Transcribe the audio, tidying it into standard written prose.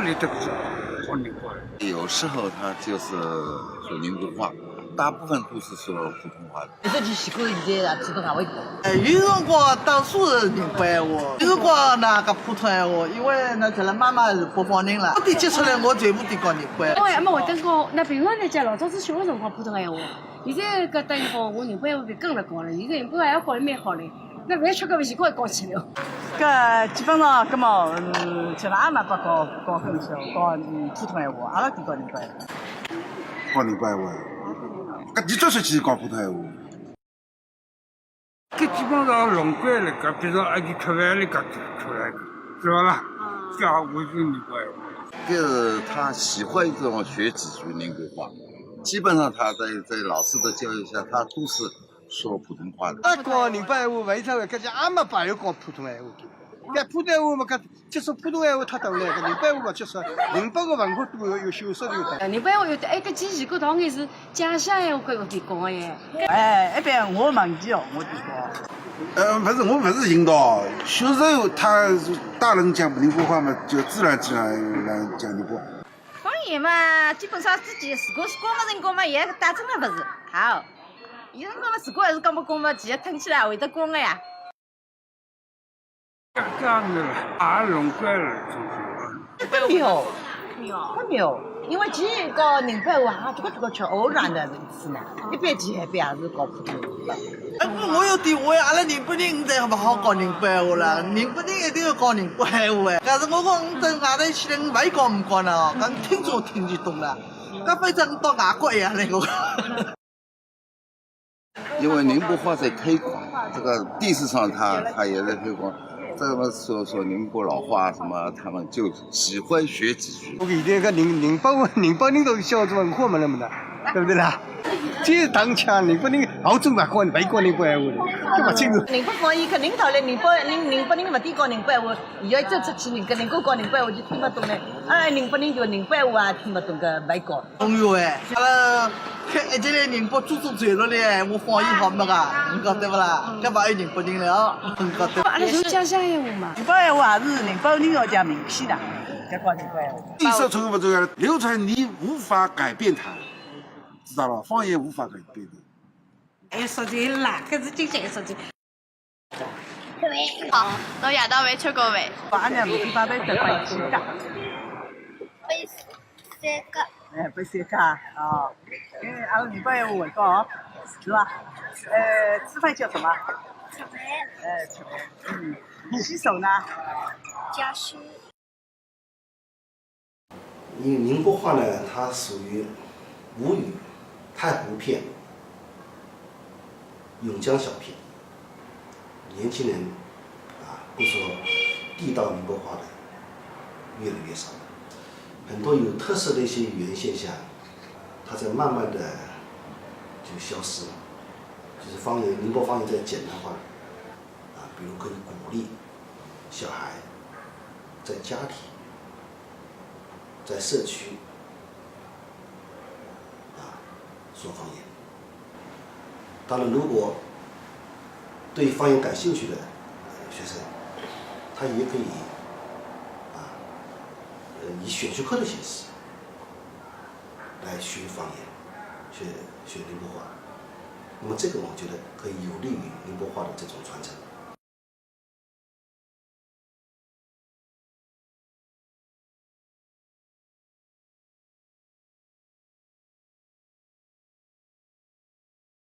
里都是说宁波人。有时候他就是说宁波话，大部分都是说普通话的。这就习惯现在普通话为多。有辰光多数是宁波闲话，有辰光呢讲普通闲话，因为那这了妈妈是北方人了，我点接出来我全部点讲宁波。我还没会得讲，那平常呢讲老早子小个辰光普通闲话，现在搿等于讲我宁波闲话更了讲了，现在宁波话还好得蛮好嘞。那饭吃个微信高也讲起来。搿基本上，搿么吃饭也没法讲更少，讲普通闲话，阿拉点讲宁波闲话。讲宁波闲话，搿你多少去讲普通闲话？搿基本上龙关来讲，比如阿姨吃饭来讲出来，是吧啦？这样我是宁波闲话。这是他喜欢这种学几句宁波话，基本上他在老师的教育下，他都是说普通话的。讲宁波闲话，勿是说搿家也没朋友讲普通闲话。搿普通闲话嘛，搿接触普通闲话太多了，搿宁波闲话勿接触。宁波个文化多有修饰有的。宁波闲话有的，搿几前搿当然是家乡闲话搿有点讲个耶。一般我问题哦，我点讲。不是，我不是引导。小时候他大人讲宁波话嘛，就自然来讲宁波。方言嘛，基本上自己自家讲个辰光嘛，也打真个勿是好。有辰光嘛，自家还是讲不讲嘛，其实听起来会得讲个呀。这样子了，也龙关了，很妙，很妙。因为前讲宁波话，这个吃偶然的一次呢，一般前一般也是讲普通话。我有点话，阿拉宁波人现在勿好讲宁波话了，宁波人一定要讲宁波闲话。但是我讲等外头去了，勿会讲唔讲呢，讲听总听就懂了。搿反正到外国一样嘞，我。因为宁波话在推广，这个电视上他也在推广。这么说宁波老话什么，他们就喜欢学几句。我现在个宁波人都晓得文化嘛了么的，对不对啦？这当腔宁波人澳洲勿讲宁波闲话的，搿勿清楚。宁波方言肯定讨厌宁波人勿点讲宁波闲话，伊要走出去跟人家讲宁波闲话就听勿懂嘞。宁波人就宁波闲话也听勿懂搿勿会讲。朋友哎，阿拉开一节来宁波做传落来，我方言好没个，你讲对勿啦？搿勿有宁波人了哦，你讲对。阿拉就家乡闲话嘛。宁波闲话也是宁波人要讲明显的，搿讲宁波闲话。历史重不重要？流传你无法改变它，知道了？方言无法改变的。还说起啦，搿是经常说起。好，侬夜到饭吃过未？阿娘每天把饭吃饭去家。杯三个。杯三家哦，因为阿拉宁波闲话会讲哦，是吧？吃饭叫什么？吃饭。吃饭。洗手呢？家书。因为宁波话呢，它属于吴语、太湖片、颍江小片，年轻人会说地道宁波话的越来越少了。很多有特色的一些语言现象，它在慢慢的就消失了。就是方言，宁波方言在简单化，比如可以鼓励小孩在家庭、在社区说方言。当然，如果对方言感兴趣的学生，他也可以以选修课的形式来学方言，学宁波话。那么这个我觉得可以有利于宁波话的这种传承。